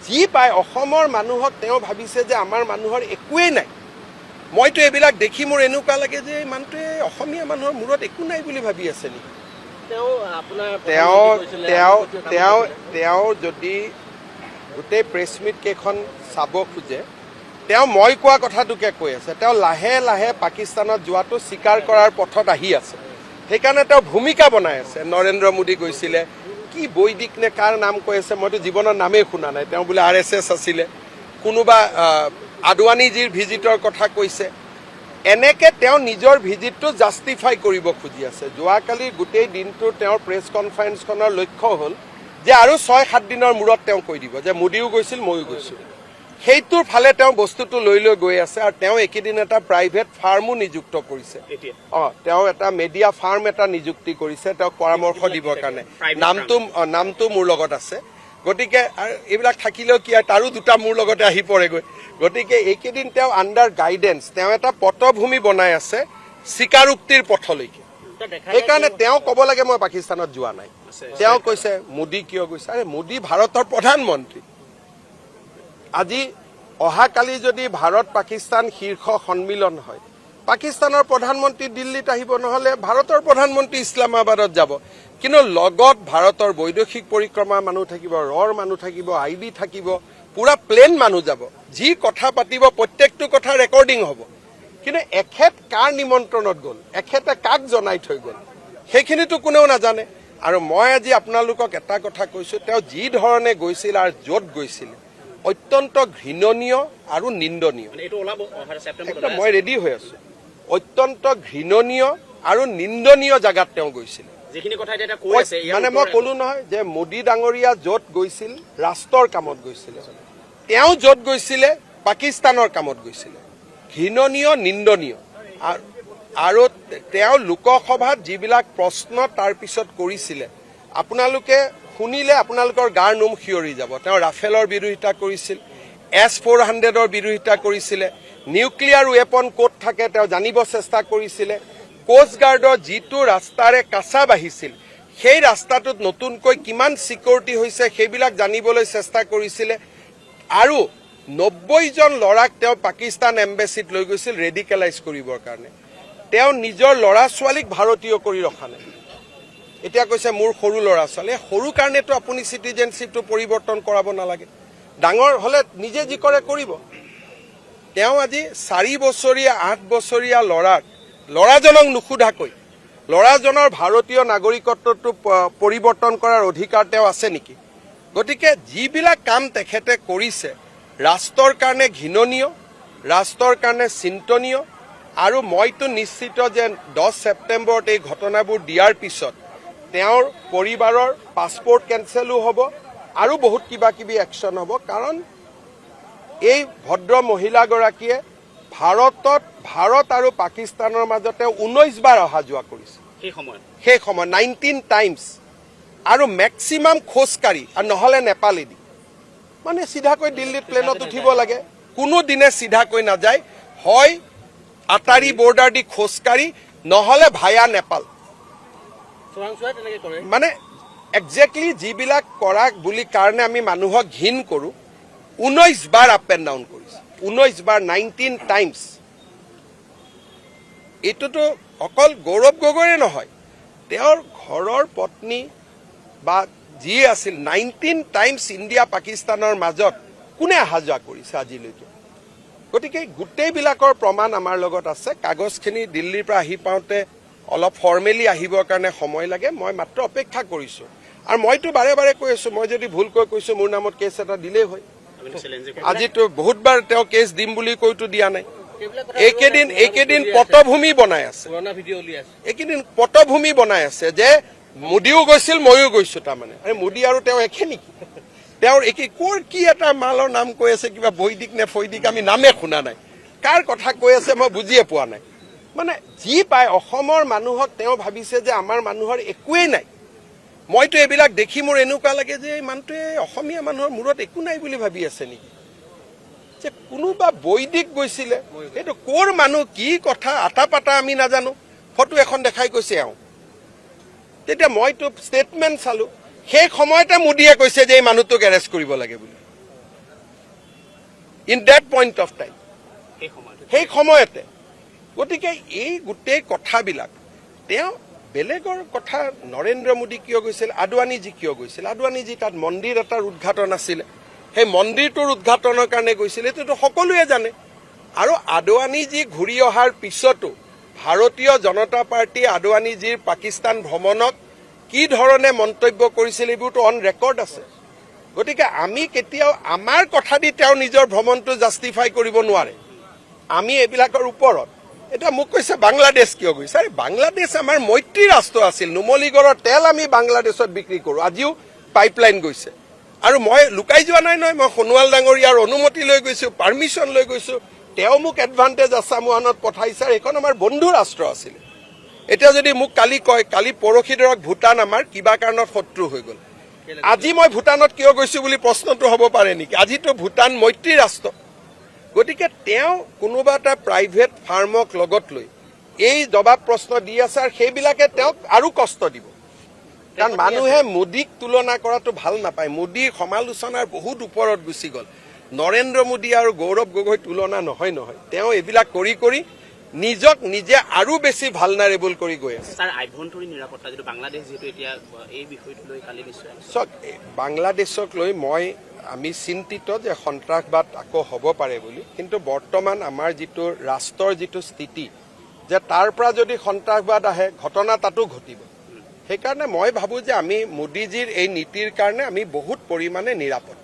যি পায় অসমৰ মানুহক তেওঁ ভাবিছে যে আমাৰ মানুহৰ একোৱেই নাই। মইতো এইবিলাক দেখি মোৰ এনেকুৱা লাগে যে মানুহটোৱে অসমীয়া মানুহৰ মূৰত একো নাই বুলি ভাবি আছে নেকি। তেওঁ যদি গোটেই প্ৰেছ মিট কেইখন চাব খোজে, তেওঁ মই কোৱা কথাটোকে কৈ আছে। তেওঁ লাহে লাহে পাকিস্তানত যোৱাটো স্বীকাৰ কৰাৰ পথত আহি আছে। সেইকাৰণে তেওঁ ভূমিকা বনাই আছে। নৰেন্দ্ৰ মোদী গৈছিলে, কি বৈদিক নে কাৰ নাম কৈ আছে, মইতো জীৱনৰ নামেই শুনা নাই। তেওঁ বোলে RSS আছিলে, কোনোবা আদৱানীজীৰ ভিজিটৰ কথা কৈছে। এনেকৈ তেওঁ নিজৰ ভিজিটটো জাষ্টিফাই কৰিব খুজি আছে। যোৱাকালি গোটেই দিনটো তেওঁৰ প্ৰেছ কনফাৰেন্সখনৰ লক্ষ্য হ'ল যে আৰু 6-7 দিনৰ মূৰত তেওঁ কৈ দিব যে মোদীও গৈছিল, ময়ো গৈছিলোঁ। সেইটোৰ ফালে তেওঁ বস্তুটো লৈ গৈ আছে। আৰু তেওঁ এইকেইদিন এটা প্ৰাইভেট ফাৰ্মো নিযুক্ত কৰিছে। তেওঁ এটা মেডিয়া ফাৰ্ম এটা নিযুক্তি কৰিছে তেওঁক পৰামৰ্শ দিবৰ কাৰণে। নামটো মোৰ লগত আছে। গতিকে এইবিলাক থাকিলেও কি হয়, তাৰো দুটা মোৰ লগতে আহি পৰেগৈ। গতিকে এইকেইদিন তেওঁ আণ্ডাৰ গাইডেন্স, তেওঁ এটা পটভূমি বনাই আছে স্বীকাৰোক্তিৰ পথলৈকে। সেইকাৰণে তেওঁ ক'ব লাগে মই পাকিস্তানত যোৱা নাই। তেওঁ কৈছে মোদী কিয় গৈছে। আৰে মোদী ভাৰতৰ প্ৰধানমন্ত্ৰী। আজি অহাকালি যদি ভাৰত পাকিস্তান শীৰ্ষ সন্মিলন হয়, পাকিস্তানৰ প্ৰধানমন্ত্ৰী দিল্লীত আহিব, নহ'লে ভাৰতৰ প্ৰধানমন্ত্ৰী ইছলামাবাদত যাব। কিন্তু লগত ভাৰতৰ বৈদেশিক পৰিক্ৰমাৰ মানুহ থাকিব, ৰৰ মানুহ থাকিব, IB থাকিব, পুৰা প্লেন মানুহ যাব। যি কথা পাতিব প্ৰত্যেকটো কথা ৰেকৰ্ডিং হ'ব। কিন্তু এখেত কাৰ নিমন্ত্ৰণত গ'ল, এখেতে কাক জনাই থৈ গ'ল, সেইখিনিতো কোনেও নাজানে। আৰু মই আজি আপোনালোকক এটা কথা কৈছোঁ, তেওঁ যি ধৰণে গৈছিল আৰু য'ত গৈছিল অত্যন্ত ঘৃণনীয় আৰু নিন্দনীয়। মই ৰেডি হৈ আছোঁ। অত্যন্ত ঘৃণনীয় আৰু নিন্দনীয় জেগাত তেওঁ গৈছিল। মানে মই ক'লো নহয় যে মোদী ডাঙৰীয়া য'ত গৈছিল ৰাষ্ট্ৰৰ কামত গৈছিলে, তেওঁ য'ত গৈছিলে পাকিস্তানৰ কামত গৈছিলে। ঘৃণনীয়, নিন্দনীয়। আৰু তেওঁ লোকসভাত যিবিলাক প্ৰশ্ন তাৰ পিছত কৰিছিলে, আপোনালোকে শুনিলে আপোনালোকৰ গাৰ নোম শিয়ৰি যাব। তেওঁ ৰাফেলৰ বিৰোধিতা কৰিছিল, S-400ৰ বিৰোধিতা কৰিছিলে, নিউক্লিয়াৰ ৱেপন ক'ত থাকে তেওঁ জানিব চেষ্টা কৰিছিলে, কোষ্ট গাৰ্ডৰ যিটো ৰাস্তাৰে কাছাব আহিছিল সেই ৰাস্তাটোত নতুনকৈ কিমান ছিকিউৰিটি হৈছে সেইবিলাক জানিবলৈ চেষ্টা কৰিছিলে। আৰু 90জন ল'ৰাক তেওঁ পাকিস্তান এম্বেচিত লৈ গৈছিল ৰেডিকেলাইজ কৰিবৰ কাৰণে। তেওঁ নিজৰ ল'ৰা ছোৱালীক ভাৰতীয় কৰি ৰখা নাই। এতিয়া কৈছে মোৰ সৰু ল'ৰা ছোৱালী, সৰু কাৰণেতো আপুনি চিটিজেনশ্বিপটো পৰিৱৰ্তন কৰাব নালাগে। ডাঙৰ হ'লে নিজে যি কৰে কৰিব। তেওঁ আজি 4 বছৰীয়া 8 বছৰীয়া ল'ৰাজনক নুসুধাকৈ ল'ৰাজনৰ ভাৰতীয় নাগৰিকত্বটো পৰিৱৰ্তন কৰাৰ অধিকাৰ তেওঁ আছে নেকি? গতিকে যিবিলাক কাম তেখেতে কৰিছে ৰাষ্ট্ৰৰ কাৰণে ঘৃণনীয়, ৰাষ্ট্ৰৰ কাৰণে চিন্তনীয়। আৰু মইতো নিশ্চিত যে 10 ছেপ্টেম্বৰত এই ঘটনাবোৰ দিয়াৰ পিছত তেওঁৰ পৰিবাৰৰ পাছপোৰ্ট কেঞ্চেলো হ'ব আৰু বহুত কিবা কিবি একশ্যন হ'ব। কাৰণ এই ভদ্ৰ মহিলাগৰাকীয়ে ভাৰত আৰু পাকিস্তানৰ মাজতে 19 বাৰ অহা যোৱা কৰিছে। সেই সময় 19 টাইমছ। আৰু মেক্সিমাম খোজকাঢ়ি, আৰু নহ'লে নেপালেদি। মানে চিধাকৈ দিল্লীত প্লেনত উঠিব লাগে, কোনো দিনে চিধাকৈ নাযায়। হয় আটাৰী বৰ্ডাৰ দি খোজকাঢ়ি, নহ'লে ভায়া নেপাল। মানে একজেক্টলি যিবিলাক কৰা বুলি কাৰণে আমি মানুহক ঘিণ কৰোঁ, 19 বাৰ আপ এণ্ড ডাউন কৰিছে, 19 বাৰ, 19 টাইমছ। এইটোতো অকল গৌৰৱ গগৈৰে নহয়, তেওঁৰ ঘৰৰ পত্নী বা যি আছিল 19 টাইমছ ইণ্ডিয়া পাকিস্তানৰ মাজত কোনে অহা যোৱা কৰিছে আজিলৈকে। গতিকে গোটেইবিলাকৰ প্ৰমাণ আমাৰ লগত আছে। কাগজখিনি দিল্লীৰ পৰা আহি পাওঁতে অলপ ফৰ্মেলি আহিবৰ কাৰণে সময় লাগে। মই মাত্ৰ অপেক্ষা কৰিছোঁ। আৰু মইতো বাৰে বাৰে কৈ আছোঁ, মই যদি ভুলকৈ কৈছোঁ মোৰ নামত কেছ এটা দিলেই হয়। আজিতো বহুতবাৰ তেওঁ কেছ দিম বুলি কৈতো দিয়া নাই। এইকেইদিন পটভূমি বনাই আছে, এইকেইদিন পটভূমি বনাই আছে যে মোদীও গৈছিল ময়ো গৈছোঁ। তাৰমানে আৰে মোদী আৰু তেওঁ একে নেকি? তেওঁৰ ক'ৰ কি এটা মালৰ নাম কৈ আছে, কিবা বৈদিক নে ফৈদিক, আমি নামে শুনা নাই। কাৰ কথা কৈ আছে মই বুজিয়ে পোৱা নাই। মানে যি পায় অসমৰ মানুহক তেওঁ ভাবিছে যে আমাৰ মানুহৰ একোৱেই নাই। মইতো এইবিলাক দেখি মোৰ এনেকুৱা লাগে যে এই মানুহটোৱে অসমীয়া মানুহৰ মূৰত একো নাই বুলি ভাবি আছে নেকি। যে কোনোবা বৈদিক গৈছিলে, সেইটো ক'ৰ মানুহ, কি কথা আটা পাতা আমি নাজানো। ফটো এখন দেখাই কৈছে এওঁ। তেতিয়া মইতো ষ্টেটমেণ্ট চালোঁ, সেই সময়তে মোদীয়ে কৈছে যে এই মানুহটোক এৰেষ্ট কৰিব লাগে বুলি। In that point of time, সেই সময়তে। গতিকে এই গোটেই কথাবিলাক তেওঁ বেলেগৰ কথা, নৰেন্দ্ৰ মোদী কিয় গৈছিল, আদৱানীজী কিয় গৈছিল, আদৱানীজী তাত মন্দিৰ এটাৰ উদ্ঘাটন আছিলে, সেই মন্দিৰটোৰ উদ্ঘাটনৰ কাৰণে গৈছিল, এইটোতো সকলোৱে জানে। আৰু আদৱানীজী ঘূৰি অহাৰ পিছতো ভাৰতীয় জনতা পাৰ্টীয়ে আদৱানীজীৰ পাকিস্তান ভ্ৰমণক কি ধৰণে মন্তব্য কৰিছিল এইবোৰতো অন ৰেকৰ্ড আছে। গতিকে আমি কেতিয়াও আমাৰ কথা দি তেওঁ নিজৰ ভ্ৰমণটো জাষ্টিফাই কৰিব নোৱাৰে। আমি এইবিলাকৰ ওপৰত, এতিয়া মোক কৈছে বাংলাদেশ কিয় গৈছে, আৰে বাংলাদেশ আমাৰ মৈত্ৰী ৰাষ্ট্ৰ আছিল, নুমলীগড়ৰ তেল আমি বাংলাদেশত বিক্ৰী কৰোঁ, আজিও পাইপলাইন গৈছে। আৰু মই লুকাই যোৱা নাই নহয়, মই সোণোৱাল ডাঙৰীয়াৰ অনুমতি লৈ গৈছোঁ, পাৰ্মিশ্যন লৈ গৈছোঁ, তেওঁ মোক এডভান্টেজ আছামোৱানত পঠাইছে, সেইখন আমাৰ বন্ধু ৰাষ্ট্ৰ আছিলে। এতিয়া যদি মোক কালি কয়, কালি পৰহি ধৰক ভূটান আমাৰ কিবা কাৰণত শত্ৰু হৈ গ'ল, আজি মই ভূটানত কিয় গৈছোঁ বুলি প্ৰশ্নটো হ'ব পাৰে নেকি? আজিতো ভূটান মৈত্ৰী ৰাষ্ট্ৰ। গতিকে তেওঁ কোনোবা এটা প্ৰাইভেট ফাৰ্মক লগত লৈ এই জবাব প্ৰশ্ন দি আছে, আৰু সেইবিলাকে তেওঁক আৰু কষ্ট দিব। কাৰণ মানুহে মোদীক তুলনা কৰাটো ভাল নাপায়, মোদীৰ সমালোচনাৰ বহুত ওপৰত গুচি গ'ল। নৰেন্দ্ৰ মোদী আৰু গৌৰৱ গগৈ তুলনা নহয়, তেওঁ এইবিলাক কৰি কৰি নিজক নিজে আৰু বেছি ভালনাৰেবল কৰি গৈ আছে। স্যাৰ, আভ্যন্তৰীণ নিৰাপত্তা যিটো বাংলাদেশ যিহেতু এতিয়া এই বিষয়টো লৈ কালি নিশ্চয় চাওক, বাংলাদেশক লৈ আমি চিন্তিত যে সন্ত্ৰাসবাদ আকৌ হ'ব পাৰে বুলি, কিন্তু বৰ্তমান আমাৰ যিটো ৰাষ্ট্ৰৰ যিটো স্থিতি, যে তাৰ পৰা যদি সন্ত্ৰাসবাদ আহে ঘটনা তাতো ঘটিব। সেইকাৰণে মই ভাবোঁ যে আমি মোদীজীৰ এই নীতিৰ কাৰণে আমি বহুত পৰিমাণে নিৰাপদ।